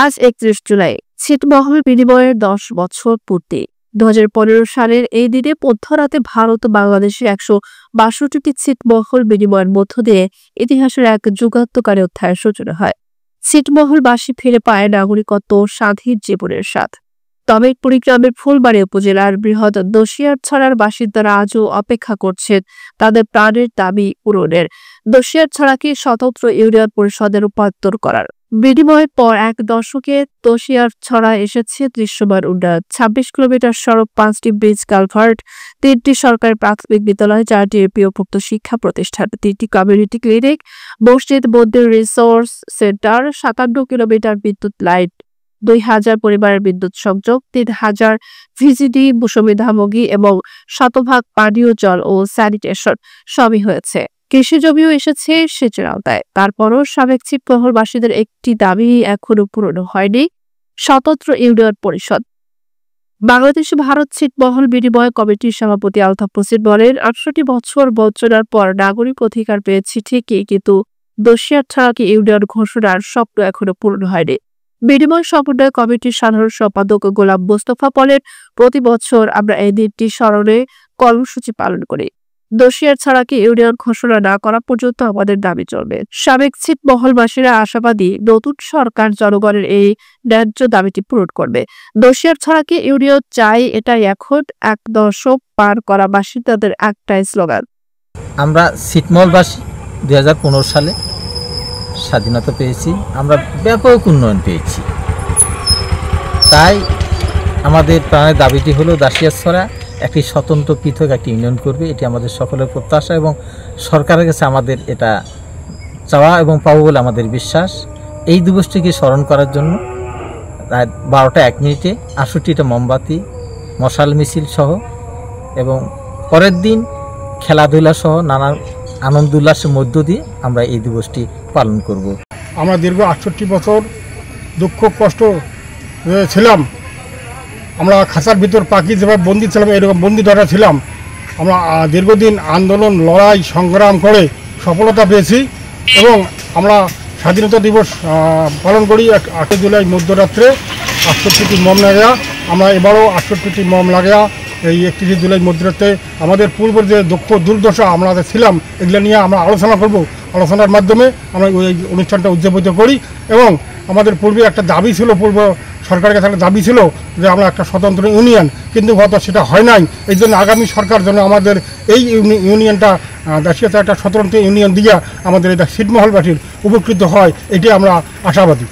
আজ 31 জুলাই ছিটমহল বিনিময়ের 10 বছর পূর্তি। 2015 সালের এই দিনে মধ্যরাতে ভারত ও বাংলাদেশের 162টি ছিটমহল বিনিময়ের মধ্য দিয়ে ইতিহাসের এক যুগান্তকারী অধ্যায়ের সূচনা হয়। ছিটমহলবাসী ফিরে পায় নাগরিকত্ব, স্বাধীন জীবনের স্বাদ। তবে কুড়িগ্রামের ফুলবাড়ী উপজেলার বৃহৎ দশিয়ারছড়ার বাসিন্দারা আজও অপেক্ষা করছেন তাদের প্রাণের দাবি পূরণের। দশিয়ারছড়াকে স্বতন্ত্র ইউনিয়ন পরিষদে রূপান্তর করার বিনিময়ের পর এক দশকে দশিয়ারছড়া এসেছে দৃশ্যমান উন্নয়ন। 26 কিলোমিটার সড়ক, 5টি ব্রিজ, কালভার্ট, 3টি সরকারি প্রাথমিক বিদ্যালয়, 4টি এপিওভুক্ত শিক্ষা প্রতিষ্ঠান, 3টি কমিউনিটি ক্লিনিক, মসজিদ, মন্দির, রিসোর্স সেন্টার, 57 কিলোমিটার বিদ্যুৎ লাইন, 2000 পরিবারের বিদ্যুৎ সংযোগ, 3000 ভিজিডি সুবিধাভোগী এবং শতভাগ পানীয় জল ও স্যানিটেশন সবই হয়েছে। কৃষি জমিও এসেছে সেচের আওতায়। তারপরও সাবেক ছিটমহলবাসীদের একটি দাবি এখনো পূরণ হয়নি, স্বতন্ত্র ইউনিয়ন পরিষদ। বাংলাদেশ ভারত ছিটমহল বিনিময় কমিটির সভাপতি আলতাফ হোসেন বলেন, 68 বছর বঞ্চনার পর নাগরিক অধিকার পেয়েছি ঠিকই, কিন্তু দশিয়ারছড়াকে ইউনিয়ন ঘোষণার স্বপ্ন এখনো পূরণ হয়নি। বিনিময় সমন্বয় কমিটির সাধারণ সম্পাদক গোলাম মোস্তফা বলেন, প্রতি বছর আমরা এই দিনটি স্মরণে কর্মসূচি পালন করি। দশিয়ারছড়াকে ইউনিয়ন ঘোষণা না করা পর্যন্ত আমাদের দাবি চলবে। সাবেক ছিটমহলবাসীরা আশাবাদী নতুন সরকার জনগণের এই ন্যায্য দাবিটি পূরণ করবে। দশিয়ারছড়াকে ইউনিয়ন চাই, এটাই এখন এক দশক পার করা বাসিন্দাদের একটাই স্লোগান। আমরা ছিটমহলবাসী 2015 সালে স্বাধীনতা পেয়েছি, আমরা ব্যাপক উন্নয়ন পেয়েছি। তাই আমাদের প্রাণের দাবিটি হলো দশিয়ারছড়া একটি স্বতন্ত্র পৃথক একটি ইউনিয়ন করবে। এটি আমাদের সকলের প্রত্যাশা এবং সরকারের কাছে আমাদের এটা চাওয়া এবং পাবো বলে আমাদের বিশ্বাস। এই দিবসটিকে স্মরণ করার জন্য রাত 12টা 1 মিনিটে 68টা মোমবাতি, মশাল মিছিল সহ এবং পরের দিন খেলাধুলা সহ নানা আনন্দ উল্লাসের মধ্য দিয়ে আমরা এই দিবসটি পালন করব। আমরা দীর্ঘ 68 বছর দুঃখ কষ্ট ছিলাম। আমরা খাঁচার ভিতর পাখি যেভাবে বন্দি ছিলাম, এরকম বন্দি ধরা ছিলাম। আমরা দীর্ঘদিন আন্দোলন, লড়াই, সংগ্রাম করে সফলতা পেয়েছি এবং আমরা স্বাধীনতা দিবস পালন করি 8 জুলাই মধ্যরাত্রে 68টি মম লাগা। আমরা এবারও 68টি মম লাগা এই 31 জুলাই মধ্যরাত্রে আমাদের পূর্বের যে দুঃখ দুর্দশা আমরা ছিলাম, এগুলো নিয়ে আমরা আলোচনা করব। আলোচনার মাধ্যমে আমরা এই অনুষ্ঠানটা উদযাপিত করি এবং আমাদের পূর্বে একটা দাবি ছিল, পূর্ব সরকারের কাছে একটা দাবি ছিল যে আমরা একটা স্বতন্ত্র ইউনিয়ন, কিন্তু হয়তো সেটা হয় নাই। এই জন্য আগামী সরকার যেন আমাদের এই ইউনিয়নটা দশিয়ারছড়া একটা স্বতন্ত্র ইউনিয়ন দিয়ে আমাদের এই ছিটমহলবাসীর উপকৃত হয়, এটি আমরা আশাবাদী।